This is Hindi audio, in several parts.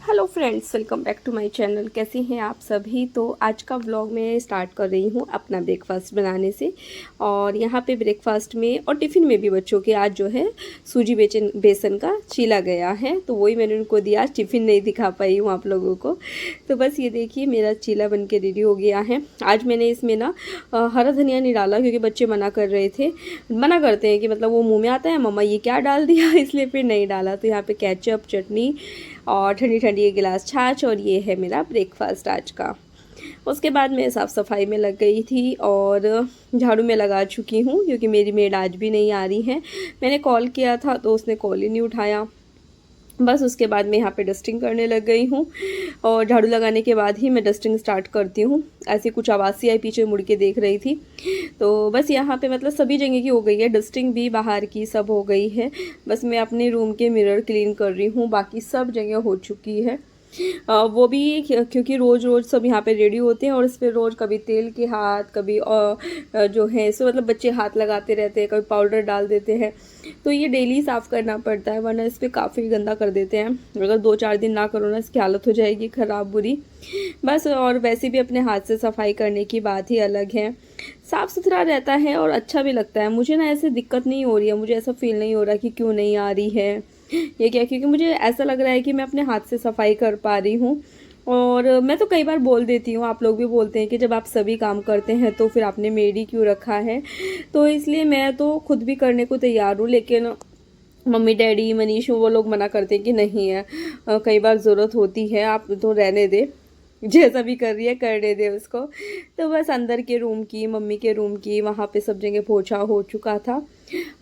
Hello friends, welcome back to my channel. कैसे हैं आप सभी। तो आज का व्लॉग मैं स्टार्ट कर रही हूँ अपना ब्रेकफास्ट बनाने से। और यहाँ पे ब्रेकफास्ट में और टिफ़िन में भी बच्चों के आज जो है सूजी बेसन का चीला गया है, तो वही मैंने उनको दिया। आज टिफ़िन नहीं दिखा पाई हूँ आप लोगों को। तो बस ये देखिए मेरा चीला बन के रेडी हो गया है। आज मैंने इसमें ना हरा धनिया नहीं डाला, क्योंकि बच्चे मना कर रहे थे, मना करते हैं कि मतलब वो मुँह में आता है मम्मा ये क्या डाल दिया इसलिए फिर नहीं डाला। तो यहाँ पे केचप, चटनी और ठंडी ठंडी एक गिलास छाछ, और ये है मेरा ब्रेकफास्ट आज का। उसके बाद मैं साफ़ सफाई में लग गई थी और झाड़ू में लगा चुकी हूँ, क्योंकि मेरी मेड आज भी नहीं आ रही है। मैंने कॉल किया था तो उसने कॉल ही नहीं उठाया। बस उसके बाद मैं यहाँ पे डस्टिंग करने लग गई हूँ, और झाड़ू लगाने के बाद ही मैं डस्टिंग स्टार्ट करती हूँ। ऐसी कुछ आवाज़ सी आई, पीछे मुड़ के देख रही थी। तो बस यहाँ पे मतलब सभी जगह की हो गई है डस्टिंग, भी बाहर की सब हो गई है। बस मैं अपने रूम के मिरर क्लीन कर रही हूँ, बाकी सब जगह हो चुकी है। वो भी क्योंकि रोज़ रोज़ सब यहाँ पे रेडी होते हैं, और इस पर रोज़ कभी तेल के हाथ, कभी जो है इसमें मतलब बच्चे हाथ लगाते रहते हैं, कभी पाउडर डाल देते हैं। तो ये डेली साफ़ करना पड़ता है, वरना इस पर काफ़ी गंदा कर देते हैं। अगर 2-4 दिन ना करो ना, इसकी हालत हो जाएगी ख़राब बुरी। बस, और वैसे भी अपने हाथ से सफाई करने की बात ही अलग है। साफ़ सुथरा रहता है और अच्छा भी लगता है। मुझे ना ऐसे दिक्कत नहीं हो रही है, मुझे ऐसा फील नहीं हो रहा कि क्यों नहीं आ रही है ये क्या, क्योंकि मुझे ऐसा लग रहा है कि मैं अपने हाथ से सफाई कर पा रही हूँ। और मैं तो कई बार बोल देती हूँ, आप लोग भी बोलते हैं कि जब आप सभी काम करते हैं तो फिर आपने मेड ही क्यों रखा है। तो इसलिए मैं तो खुद भी करने को तैयार हूँ, लेकिन मम्मी डैडी मनीष वो लोग मना करते हैं कि नहीं है, कई बार ज़रूरत होती है, आप तो रहने दे, जैसा भी कर रही है करने दे उसको। तो बस अंदर के रूम की, मम्मी के रूम की, वहाँ पे सब जगह पोछा हो चुका था,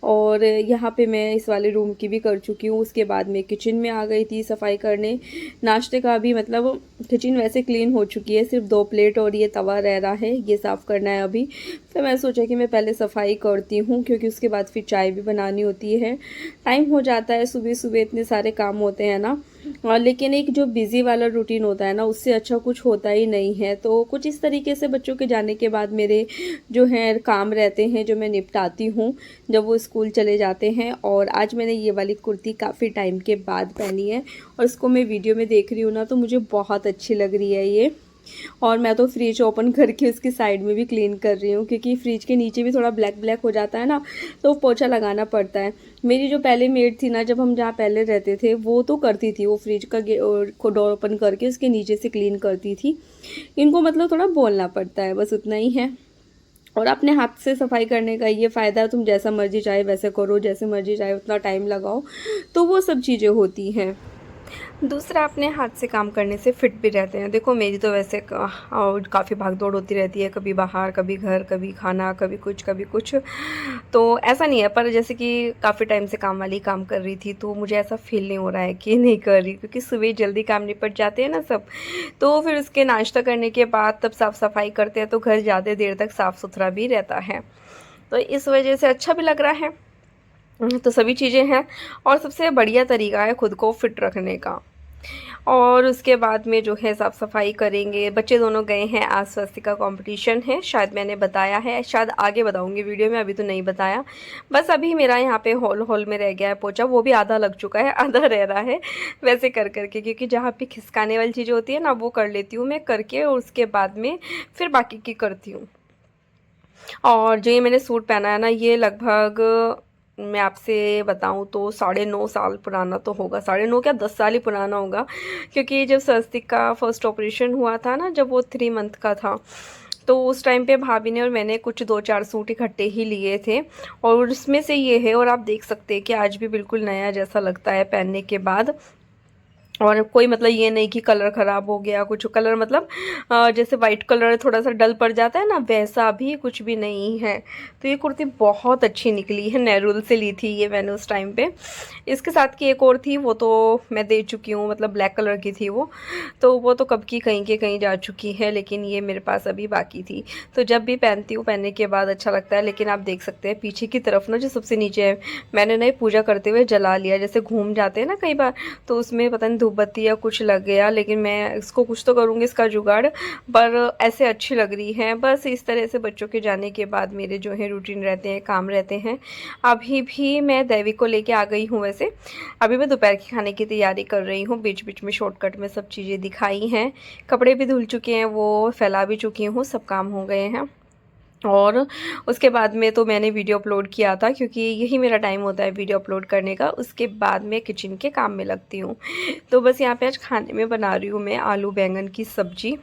और यहाँ पे मैं इस वाले रूम की भी कर चुकी हूँ। उसके बाद मैं किचन में आ गई थी सफाई करने। नाश्ते का भी मतलब किचन वैसे क्लीन हो चुकी है, सिर्फ 2 प्लेट और ये तवा रह रहा है, ये साफ़ करना है अभी। फिर मैं सोचा कि मैं पहले सफाई करती हूँ, क्योंकि उसके बाद फिर चाय भी बनानी होती है। टाइम हो जाता है, सुबह सुबह इतने सारे काम होते हैं ना। लेकिन एक जो बिज़ी वाला रूटीन होता है ना, उससे अच्छा कुछ होता ही नहीं है। तो कुछ इस तरीके से बच्चों के जाने के बाद मेरे जो हैं काम रहते हैं, जो मैं निपटाती हूँ जब वो स्कूल चले जाते हैं। और आज मैंने ये वाली कुर्ती काफ़ी टाइम के बाद पहनी है, और इसको मैं वीडियो में देख रही हूँ ना, तो मुझे बहुत अच्छी लग रही है ये। और मैं तो फ्रिज ओपन करके उसकी साइड में भी क्लीन कर रही हूँ, क्योंकि फ्रिज के नीचे भी थोड़ा ब्लैक ब्लैक हो जाता है ना, तो पोछा लगाना पड़ता है। मेरी जो पहले मेड थी ना, जब हम जहाँ पहले रहते थे, वो तो करती थी, वो फ्रिज का डोर ओपन करके उसके नीचे से क्लीन करती थी। इनको मतलब थोड़ा बोलना पड़ता है, बस उतना ही है। और अपने हाथ से सफाई करने का ये फ़ायदा है, तुम जैसा मर्जी चाहे वैसे करो, जैसे मर्जी चाहे उतना टाइम लगाओ, तो वो सब चीज़ें होती हैं। दूसरा, अपने हाथ से काम करने से फिट भी रहते हैं। देखो मेरी तो वैसे काफ़ी भाग दौड़ होती रहती है, कभी बाहर, कभी घर, कभी खाना, कभी कुछ कभी कुछ। तो ऐसा नहीं है, पर जैसे कि काफ़ी टाइम से काम वाली काम कर रही थी, तो मुझे ऐसा फील नहीं हो रहा है कि नहीं कर रही, क्योंकि सुबह जल्दी काम निपट जाते हैं ना सब। तो फिर उसके नाश्ता करने के बाद तब साफ़ सफाई करते हैं, तो घर ज़्यादा देर तक साफ़ सुथरा भी रहता है। तो इस वजह से अच्छा भी लग रहा है। तो सभी चीज़ें हैं, और सबसे बढ़िया तरीका है खुद को फिट रखने का। और उसके बाद में जो है साफ़ सफाई करेंगे। बच्चे दोनों गए हैं, आज स्वस्तिका कंपटीशन है, शायद मैंने बताया है, शायद आगे बताऊंगी वीडियो में, अभी तो नहीं बताया। बस अभी मेरा यहाँ पे हॉल में रह गया है पोछा, वो भी आधा लग चुका है, आधा रह रहा है, वैसे कर करके, क्योंकि जहाँ पे खिसकाने वाली चीज़ें होती है ना, वो कर लेती हूँ मैं करके, और उसके बाद में फिर बाकी की करती हूँ। और जो ये मैंने सूट पहना है ना, ये लगभग मैं आपसे बताऊं तो 9.5 साल पुराना तो होगा, 9.5 क्या 10 साल ही पुराना होगा। क्योंकि जब स्वस्तिक का फर्स्ट ऑपरेशन हुआ था ना, जब वो 3 मंथ का था, तो उस टाइम पे भाभी ने और मैंने कुछ 2-4 सूट इकट्ठे ही लिए थे, और उसमें से ये है। और आप देख सकते हैं कि आज भी बिल्कुल नया जैसा लगता है पहनने के बाद। और कोई मतलब ये नहीं कि कलर ख़राब हो गया, कुछ कलर मतलब जैसे वाइट कलर थोड़ा सा डल पड़ जाता है ना, वैसा भी कुछ भी नहीं है। तो ये कुर्ती बहुत अच्छी निकली है, नेरुल से ली थी ये मैंने उस टाइम पे। इसके साथ की एक और थी, वो तो मैं दे चुकी हूँ, मतलब ब्लैक कलर की थी वो तो कब की कहीं के कहीं जा चुकी है, लेकिन ये मेरे पास अभी बाकी थी। तो जब भी पहनती हूँ, पहनने के बाद अच्छा लगता है। लेकिन आप देख सकते हैं पीछे की तरफ ना, जो सबसे नीचे है, मैंने ना पूजा करते हुए जला लिया, जैसे घूम जाते हैं ना कई बार, तो उसमें पता नहीं धूप बत्ती या कुछ लग गया, लेकिन मैं इसको कुछ तो करूँगी इसका जुगाड़, पर ऐसे अच्छी लग रही है। बस इस तरह से बच्चों के जाने के बाद मेरे जो है रूटीन रहते हैं, काम रहते हैं। अभी भी मैं दैविक को लेके आ गई हूँ। वैसे अभी मैं दोपहर के खाने की तैयारी कर रही हूँ। बीच बीच में शॉर्टकट में सब चीज़ें दिखाई हैं। कपड़े भी धुल चुके हैं, वो फैला भी चुकी हूँ, सब काम हो गए हैं। और उसके बाद में तो मैंने वीडियो अपलोड किया था, क्योंकि यही मेरा टाइम होता है वीडियो अपलोड करने का। उसके बाद मैं किचन के काम में लगती हूँ। तो बस यहाँ पे आज खाने में बना रही हूँ मैं आलू बैंगन की सब्ज़ी।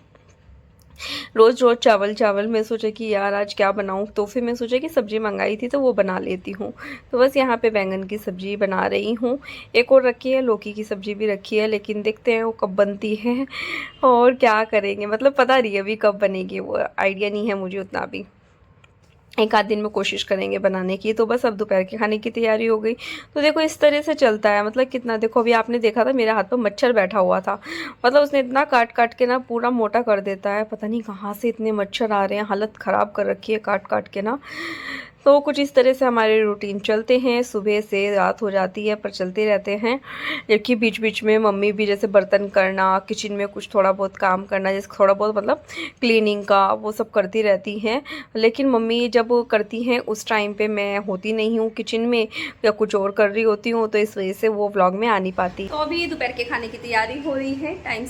रोज़ रोज़ चावल चावल मैं सोचा कि यार आज क्या बनाऊँ, तो फिर मैं सोचा कि सब्ज़ी मंगाई थी तो वो बना लेती हूँ। तो बस यहाँ पे बैंगन की सब्ज़ी बना रही हूँ। एक और रखी है, लौकी की सब्ज़ी भी रखी है, लेकिन देखते हैं वो कब बनती है और क्या करेंगे, मतलब पता नहीं अभी कब बनेगी, वो आइडिया नहीं है मुझे उतना भी। एक आध दिन में कोशिश करेंगे बनाने की। तो बस अब दोपहर के खाने की तैयारी हो गई। तो देखो इस तरह से चलता है, मतलब कितना, देखो अभी आपने देखा था मेरे हाथ पर मच्छर बैठा हुआ था, मतलब उसने इतना काट काट के ना पूरा मोटा कर देता है। पता नहीं कहाँ से इतने मच्छर आ रहे हैं, हालत ख़राब कर रखी है काट काट के ना। तो कुछ इस तरह से हमारे रूटीन चलते हैं, सुबह से रात हो जाती है पर चलते रहते हैं। जबकि बीच बीच में मम्मी भी जैसे बर्तन करना, किचन में कुछ थोड़ा बहुत काम करना, जैसे थोड़ा बहुत मतलब क्लीनिंग का, वो सब करती रहती हैं। लेकिन मम्मी जब करती हैं उस टाइम पे मैं होती नहीं हूँ किचन में, या कुछ और कर रही होती हूँ, तो इस वजह से वो व्लॉग में आ नहीं पाती। तो अभी दोपहर के खाने की तैयारी हो रही है। टाइम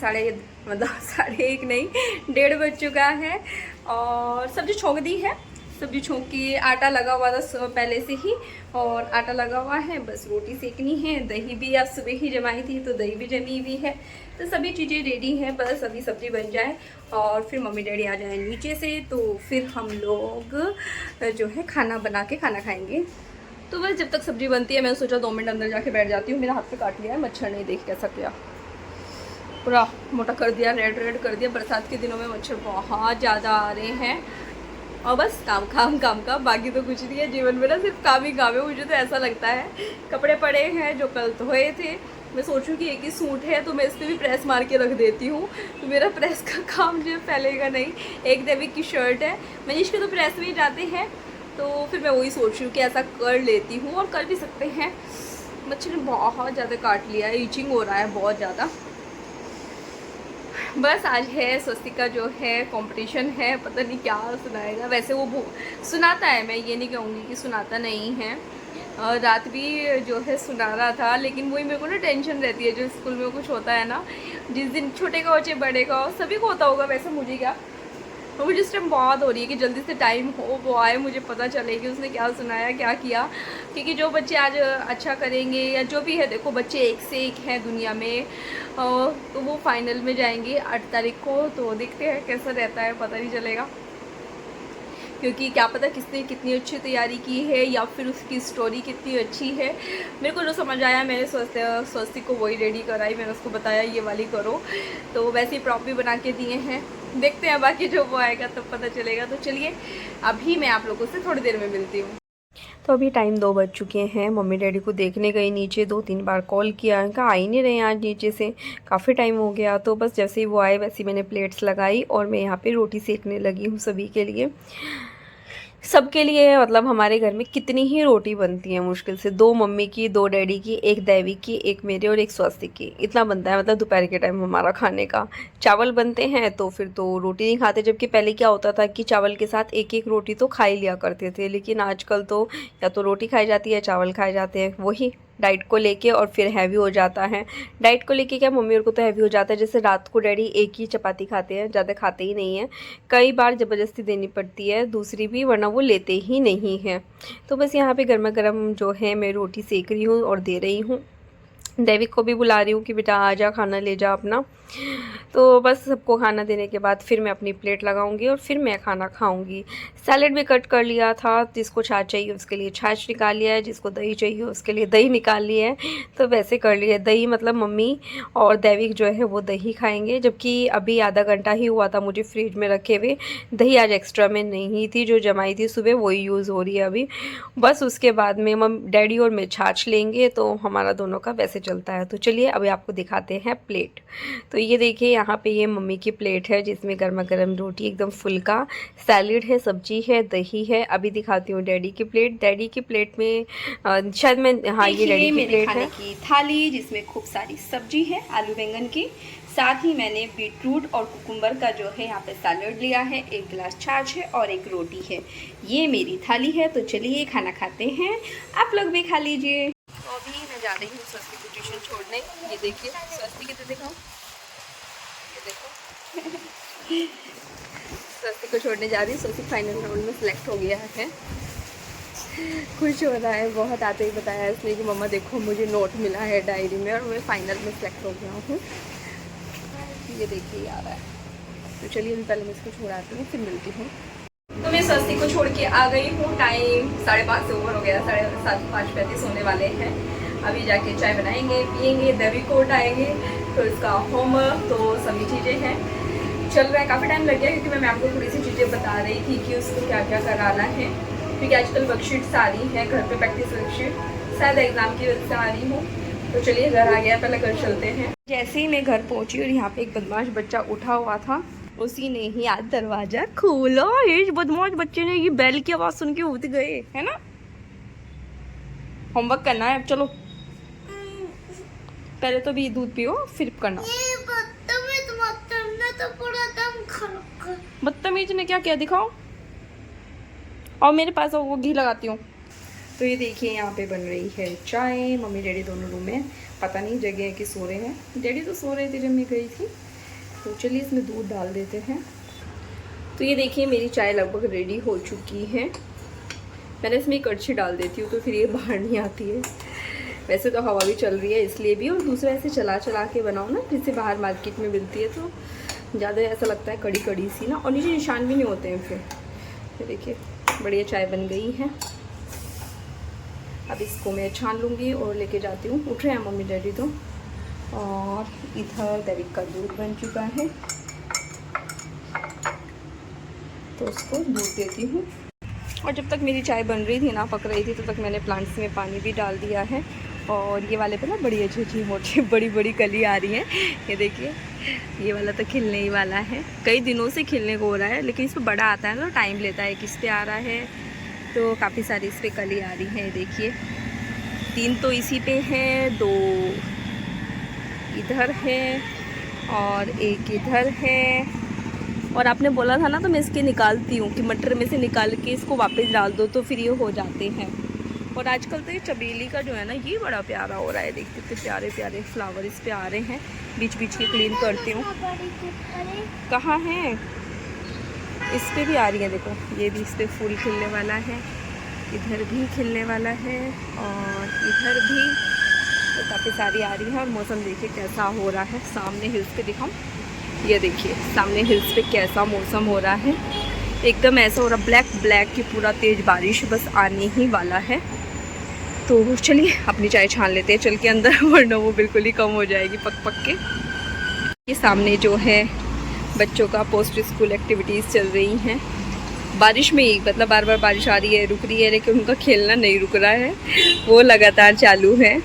मतलब 1:30 नहीं 1:30 बज चुका है। और सब्जी छोंक दी है, सब्जी छोंक के आटा लगा हुआ था पहले से ही, और आटा लगा हुआ है, बस रोटी सेकनी है। दही भी आज सुबह ही जमाई थी तो दही भी जमी हुई है। तो सभी चीज़ें रेडी हैं, बस अभी सब्जी बन जाए और फिर मम्मी डैडी आ जाए नीचे से, तो फिर हम लोग जो है खाना बना के खाना खाएंगे। तो बस जब तक सब्जी बनती है मैंने सोचा 2 मिनट अंदर जाके बैठ जाती हूँ। मेरा हाथ पे काट लिया है मच्छर ने, देख कैसा किया, पूरा मोटा कर दिया, रेड रेड कर दिया। बरसात के दिनों में मच्छर बहुत ज़्यादा आ रहे हैं। और बस काम काम काम का, बाकी तो कुछ नहीं है जीवन में ना, सिर्फ काम ही काम है। मुझे तो ऐसा लगता है। कपड़े पड़े हैं जो कल धोए थे, मैं सोचूं कि एक ही सूट है तो मैं इस पर भी प्रेस मार के रख देती हूँ, तो मेरा प्रेस का काम जो फैलेगा नहीं। एक दैविक की शर्ट है, मनीष के तो प्रेस में ही जाते हैं, तो फिर मैं वही सोच रही हूँ कि ऐसा कर लेती हूँ, और कर भी सकते हैं। मच्छर ने बहुत ज़्यादा काट लिया है, ईचिंग हो रहा है बहुत ज़्यादा। बस आज है स्वस्तिक का जो है कंपटीशन है, पता नहीं क्या सुनाएगा। वैसे वो सुनाता है, मैं ये नहीं कहूँगी कि सुनाता नहीं है। रात भी जो है सुना रहा था, लेकिन वही मेरे को ना टेंशन रहती है, जो स्कूल में कुछ होता है ना, जिस दिन छोटे का हो चाहे बड़े का हो, सभी को होता होगा, वैसे मुझे क्या, तो मुझे इस टाइम बहुत हो रही है कि जल्दी से टाइम हो, वो आए, मुझे पता चले कि उसने क्या सुनाया क्या किया। क्योंकि जो बच्चे आज अच्छा करेंगे या जो भी है, देखो बच्चे एक से एक हैं दुनिया में, तो वो फाइनल में जाएंगे 8 तारीख को। तो देखते हैं कैसा रहता है, पता नहीं चलेगा, क्योंकि क्या पता किसने कितनी अच्छी तैयारी की है या फिर उसकी स्टोरी कितनी अच्छी है। मेरे को जो समझ आया, मैंने स्वस्तिक को वही रेडी कराई, मैंने उसको बताया ये वाली करो, तो वैसे ही प्रॉप भी बना के दिए हैं। देखते हैं बाकी जो वो आएगा तब पता चलेगा। तो चलिए अभी मैं आप लोगों से थोड़ी देर में मिलती हूँ। तो अभी टाइम 2 बज चुके हैं। मम्मी डैडी को देखने गई नीचे, 2-3 बार कॉल किया, इनका आ ही नहीं रहे आज नीचे से, काफ़ी टाइम हो गया। तो बस जैसे ही वो आए वैसे ही मैंने प्लेट्स लगाई और मैं यहाँ पे रोटी सेकने लगी हूँ सभी के लिए। सबके लिए, मतलब हमारे घर में कितनी ही रोटी बनती है, मुश्किल से 2 मम्मी की, 2 डैडी की, 1 दैवी की, 1 मेरे और 1 स्वस्तिक की, इतना बनता है। मतलब दोपहर के टाइम हमारा खाने का चावल बनते हैं तो फिर तो रोटी नहीं खाते। जबकि पहले क्या होता था कि चावल के साथ एक एक रोटी तो खा ही लिया करते थे, लेकिन आजकल तो या तो रोटी खाई जाती है, चावल खाए जाते हैं, वही डाइट को लेके, और फिर हैवी हो जाता है। डाइट को लेके क्या, मम्मी और को तो हैवी हो जाता है। जैसे रात को डैडी एक ही चपाती खाते हैं, ज़्यादा खाते ही नहीं हैं, कई बार ज़बरदस्ती देनी पड़ती है दूसरी भी, वरना वो लेते ही नहीं हैं। तो बस यहाँ पे गर्मा गर्म जो है मैं रोटी सेक रही हूँ और दे रही हूँ। दैविक को भी बुला रही हूँ कि बेटा आ जा, खाना ले जा अपना। तो बस सबको खाना देने के बाद फिर मैं अपनी प्लेट लगाऊंगी और फिर मैं खाना खाऊंगी। सैलेड भी कट कर लिया था, जिसको छाछ चाहिए उसके लिए छाछ निकाल लिया है, जिसको दही चाहिए उसके लिए दही निकाल ली है। तो वैसे कर लिया दही, मतलब मम्मी और दैविक जो है वो दही खाएंगे। जबकि अभी आधा घंटा ही हुआ था मुझे फ्रिज में रखे हुए, दही आज एक्स्ट्रा में नहीं थी, जो जमाई थी सुबह वही यूज़ हो रही है अभी। बस उसके बाद में डैडी और मैं छाछ लेंगे, तो हमारा दोनों का वैसे चलता है। तो चलिए अभी आपको दिखाते हैं प्लेट। तो ये देखिए यहाँ पे ये मम्मी की प्लेट है जिसमें गर्मा गर्म रोटी एकदम फुल्का, सैलेड है, सब्जी है, दही है। अभी दिखाती हूँ डैडी की प्लेट। डैडी की प्लेट में शायद मैं, हाँ ये डैडी की प्लेट है। की थाली जिसमें खूब सारी सब्जी है आलू बैंगन की, साथ ही मैंने बीटरूट और कुकुम्बर का जो है यहाँ पे सैलेड लिया है, एक गिलास छाछ है और एक रोटी है। ये मेरी थाली है। तो चलिए खाना खाते हैं, आप लोग भी खा लीजिए। तो अभी मैं जा रही हूँ स्वस्ति को ट्यूशन छोड़ने। ये देखिए स्वस्ति कितने दिखाओ, ये देखो स्वस्ति को छोड़ने जा रही हूँ। स्वस्ति फाइनल राउंड में सिलेक्ट हो गया है, खुश हो रहा है बहुत। आते ही बताया इसलिए कि मम्मा देखो मुझे नोट मिला है डायरी में और मैं फाइनल में सिलेक्ट हो गया हूँ। ये देखिए आ रहा है। तो चलिए अभी पहले मैं इसको छोड़ाती हूँ, फिर मिलती हूँ। तो मैं स्वस्ति को छोड़ के आ गई हूँ। टाइम 5:30 से ओवर हो गया, 5:35 होने वाले हैं। अभी जाके चाय बनाएंगे, पियेंगे, देवी कोर्ट आएंगे, तो इसका होमवर्क, तो सभी चीज़ें हैं चल रहा है। काफ़ी टाइम लग गया क्योंकि मैं आपको थोड़ी सी चीज़ें बता रही थी कि उसको क्या क्या कराना है, क्योंकि आजकल वर्कशीट्स आ रही हैं घर पे, प्रैक्टिस वर्कशीट, शायद एग्ज़ाम की वजह से आ रही हूँ। तो चलिए घर आ गया, पहले घर चलते हैं। जैसे ही मैं घर पहुंची और यहाँ पे एक बदमाश बच्चा उठा हुआ था, उसी ने ही आज दरवाजा खोला। इस बदमाश बच्चे ने ये बेल की आवाज़ सुन के उठ गए, है ना। होमवर्क करना है, अब चलो पहले तो भी दूध पियो फिर करना। बदतमीज ने क्या किया दिखाओ, और मेरे पास वो घी लगाती हूँ। तो ये देखिए यहाँ पे बन रही है चाय। मम्मी डैडी दोनों रूम में, पता नहीं जगह है कि सो रहे हैं। डैडी तो सो रहे थे जब मैं गई थी। तो चलिए इसमें दूध डाल देते हैं। तो ये देखिए मेरी चाय लगभग रेडी हो चुकी है। मैंने इसमें एक कड़छी डाल देती हूँ तो फिर ये बाहर नहीं आती है। वैसे तो हवा भी चल रही है इसलिए भी, और दूसरा ऐसे चला चला के बनाओ ना, जिससे बाहर मार्केट में मिलती है तो ज़्यादा ऐसा लगता है कड़ी कड़ी सी ना, और नीचे निशान भी नहीं होते हैं फिर। ये देखिए बढ़िया चाय बन गई है। अब इसको मैं छान लूँगी और लेके जाती हूँ। उठ रहे हैं मम्मी डैडी तो, और इधर देविक का दूध बन चुका है तो उसको दूध देती हूँ। और जब तक मेरी चाय बन रही थी ना, पक रही थी, तो तक मैंने प्लांट्स में पानी भी डाल दिया है। और ये वाले पे ना बड़ी अच्छी मोटी बड़ी बड़ी कली आ रही है। ये देखिए ये वाला तो खिलने ही वाला है, कई दिनों से खिलने को हो रहा है, लेकिन इस पर बड़ा आता है ना, टाइम लेता है। किस पे आ रहा है, तो काफ़ी सारी इस पर कली आ रही है। देखिए 3 तो इसी पे हैं, 2 इधर है और एक इधर है। और आपने बोला था ना, तो मैं इसके निकालती हूँ कि मटर में से निकाल के इसको वापस डाल दो तो फिर ये हो जाते हैं। और आजकल तो ये चमेली का जो है ना, ये बड़ा प्यारा हो रहा है। देखते कितने प्यारे प्यारे फ्लावर इस पे आ रहे हैं। बीच बीच के क्लीन करती हूँ। कहाँ है, इस पे भी आ रही है, देखो ये भी, इस पे फूल खिलने वाला है, इधर भी खिलने वाला है और इधर भी। तो काफ़ी सारी आ रही है। और मौसम देखिए कैसा हो रहा है। सामने हिल्स पे दिखाऊं, ये देखिए सामने हिल्स पे कैसा मौसम हो रहा है। एकदम ऐसा हो रहा ब्लैक ब्लैक की पूरा तेज़ बारिश बस आने ही वाला है। तो चलिए अपनी चाय छान लेते हैं चल के अंदर, वरना वो बिल्कुल ही कम हो जाएगी पक पक के। ये सामने जो है बच्चों का पोस्ट स्कूल एक्टिविटीज़ चल रही हैं। बारिश में ही, मतलब बार बार बारिश आ रही है रुक रही है, लेकिन उनका खेलना नहीं रुक रहा है, वो लगातार चालू है।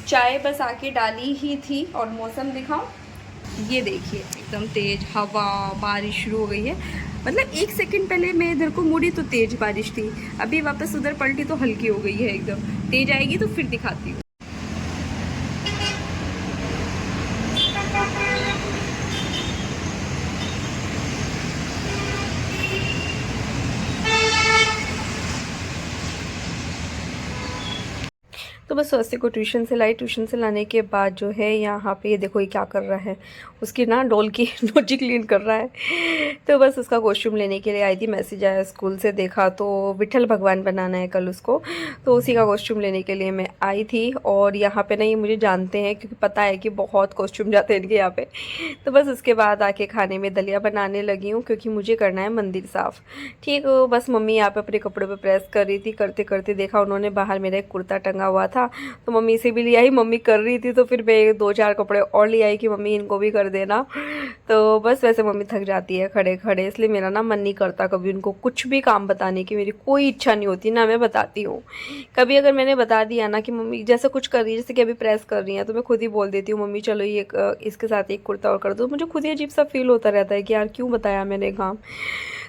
चाय बस आके डाली ही थी और मौसम दिखाऊं, ये देखिए एकदम तेज हवा, बारिश शुरू हो गई है। मतलब 1 सेकंड पहले मैं इधर को मुड़ी तो तेज बारिश थी, अभी वापस उधर पलटी तो हल्की हो गई है। एकदम तेज आएगी तो फिर दिखाती हूँ। तो बस स्वस्ति को ट्यूशन से लाई। ट्यूशन से लाने के बाद जो है यहाँ पे ये देखो ये क्या कर रहा है, उसकी ना डॉल की नोची क्लीन कर रहा है। तो बस उसका कॉस्ट्यूम लेने के लिए आई थी। मैसेज आया स्कूल से, देखा तो विठल भगवान बनाना है कल उसको, तो उसी का कॉस्ट्यूम लेने के लिए मैं आई थी। और यहाँ पे ना ये मुझे जानते हैं क्योंकि पता है कि बहुत कॉस्ट्यूम जाते हैं इनके यहाँ पे। तो बस उसके बाद आके खाने में दलिया बनाने लगी हूँ क्योंकि मुझे करना है मंदिर साफ़। ठीक, बस मम्मी यहाँ पे अपने कपड़े पर प्रेस कर रही थी। करते करते देखा उन्होंने बाहर मेरा एक कुर्ता टंगा हुआ था, तो मम्मी से भी ले आई। मम्मी कर रही थी तो फिर मैं 2-4 कपड़े और ले आई कि मम्मी इनको भी कर देना। तो बस वैसे मम्मी थक जाती है खड़े खड़े, इसलिए मेरा ना मन नहीं करता कभी उनको कुछ भी काम बताने की, मेरी कोई इच्छा नहीं होती ना मैं बताती हूँ। कभी अगर मैंने बता दिया ना कि मम्मी जैसे कुछ कर रही है, जैसे कि अभी प्रेस कर रही है, तो मैं खुद ही बोल देती हूँ मम्मी चलो ये इसके साथ एक कुर्ता और कर दो। मुझे खुद ही अजीब सा फील होता रहता है कि यार क्यों बताया मैंने काम।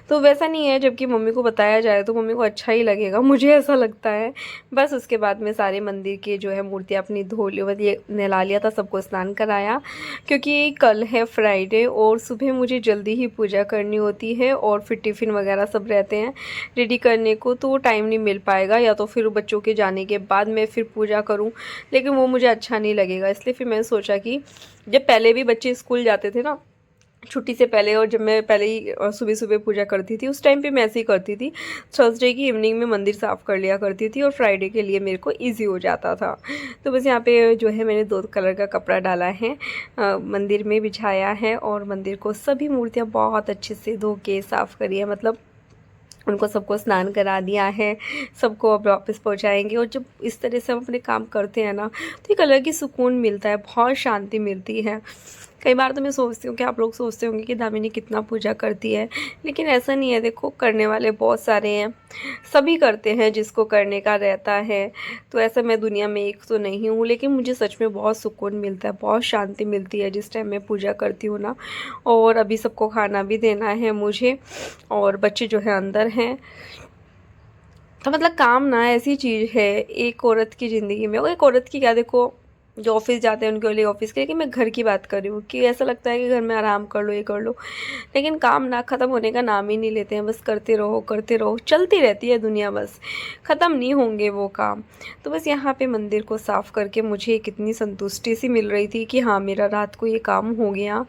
तो वैसा नहीं है, जबकि मम्मी को बताया जाए तो मम्मी को अच्छा ही लगेगा, मुझे ऐसा लगता है। बस उसके बाद में सारे मंदिर की जो है मूर्तियाँ अपनी धो ली, ये नहला लिया था, सबको स्नान कराया, क्योंकि कल है फ्राइडे और सुबह मुझे जल्दी ही पूजा करनी होती है और फिर टिफ़िन वगैरह सब रहते हैं रेडी करने को, तो वो टाइम नहीं मिल पाएगा। या तो फिर बच्चों के जाने के बाद मैं फिर पूजा करूँ, लेकिन वो मुझे अच्छा नहीं लगेगा। इसलिए फिर मैंने सोचा कि जब पहले भी बच्चे स्कूल जाते थे ना छुट्टी से पहले, और जब मैं पहले ही सुबह सुबह पूजा करती थी, उस टाइम पे मैं ऐसे ही करती थी। थर्सडे की इवनिंग में मंदिर साफ़ कर लिया करती थी और फ्राइडे के लिए मेरे को इजी हो जाता था। तो बस यहाँ पे जो है मैंने 2 कलर का कपड़ा डाला है, मंदिर में बिछाया है और मंदिर को सभी मूर्तियाँ बहुत अच्छे से धो के साफ़ करी है, मतलब उनको सबको स्नान करा दिया है, सबको अब वापस पहुँचाएँगे। और जब इस तरह से हम अपने काम करते हैं ना, तो एक अलग ही सुकून मिलता है, बहुत शांति मिलती है। कई बार तो मैं सोचती हूँ कि आप लोग सोचते होंगे कि दामिनी कितना पूजा करती है, लेकिन ऐसा नहीं है। देखो करने वाले बहुत सारे हैं, सभी करते हैं जिसको करने का रहता है। तो ऐसा मैं दुनिया में एक तो नहीं हूँ, लेकिन मुझे सच में बहुत सुकून मिलता है, बहुत शांति मिलती है जिस टाइम मैं पूजा करती हूँ ना। और अभी सबको खाना भी देना है मुझे, और बच्चे जो है अंदर हैं। तो मतलब काम ना ऐसी चीज़ है एक औरत की ज़िंदगी में, वो एक औरत की क्या, देखो जो ऑफिस जाते हैं उनके लिए ऑफिस के, लेकिन मैं घर की बात कर रही हूँ कि ऐसा लगता है कि घर में आराम कर लो, ये कर लो, लेकिन काम ना ख़त्म होने का नाम ही नहीं लेते हैं। बस करते रहो, चलती रहती है दुनिया, बस ख़त्म नहीं होंगे वो काम। तो बस यहाँ पे मंदिर को साफ़ करके मुझे कितनी संतुष्टि सी मिल रही थी कि हाँ मेरा रात को ये काम हो गया,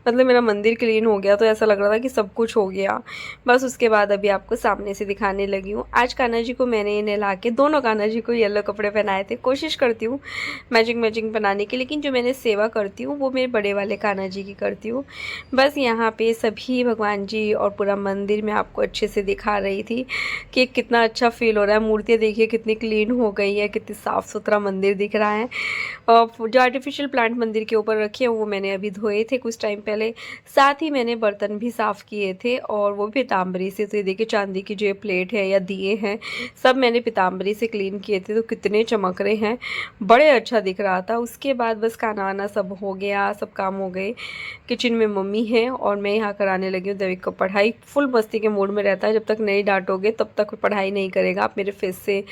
मतलब मेरा मंदिर क्लीन हो गया। तो ऐसा लग रहा था कि सब कुछ हो गया। बस उसके बाद अभी आपको सामने से दिखाने लगी हूँ। आज कान्हा जी को मैंने नहला के, दोनों कान्हा जी को येलो कपड़े पहनाए थे। कोशिश करती हूँ मैचिंग बनाने की, लेकिन जो मैंने सेवा करती हूँ वो मेरे बड़े वाले कान्हा जी की करती हूँ। बस यहाँ पे सभी भगवान जी और पूरा मंदिर मैं आपको अच्छे से दिखा रही थी कि कितना अच्छा फील हो रहा है। मूर्तियाँ देखिए कितनी क्लीन हो गई है, कितनी साफ़ सुथरा मंदिर दिख रहा है। और जो आर्टिफिशियल प्लांट मंदिर के ऊपर रखे हैं वो मैंने अभी धोए थे कुछ टाइम पहले। साथ ही मैंने बर्तन भी साफ़ किए थे, और वो भी पीताम्बरी से। तो ये देखिए चांदी की जो प्लेट है या दिए हैं, सब मैंने पीताम्बरी से क्लीन किए थे, तो कितने चमक रहे हैं, बड़े अच्छा दिख रहा था। उसके बाद बस खाना वाना सब हो गया, सब काम हो गए। किचन में मम्मी है और मैं यहाँ कराने लगी हूँ देविक को पढ़ाई। फुल मस्ती के मूड में रहता है, जब तक नहीं डांटोगे तब तक पढ़ाई नहीं करेगा। आप मेरे फेस से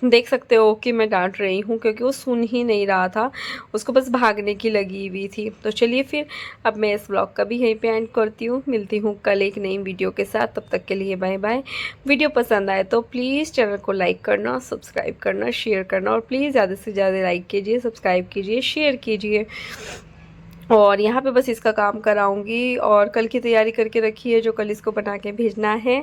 देख सकते हो कि मैं डांट रही हूँ, क्योंकि वो सुन ही नहीं रहा था, उसको बस भागने की लगी हुई थी। तो चलिए फिर अब मैं इस ब्लॉग का भी यहीं पे एंड करती हूँ। मिलती हूँ कल एक नई वीडियो के साथ, तब तक के लिए बाय बाय। वीडियो पसंद आए तो प्लीज़ चैनल को लाइक करना, सब्सक्राइब करना, शेयर करना, और प्लीज़ ज़्यादा से ज़्यादा लाइक कीजिए, सब्सक्राइब कीजिए, शेयर कीजिए। और यहाँ पे बस इसका काम कराऊंगी, और कल की तैयारी करके रखी है जो कल इसको बना के भेजना है।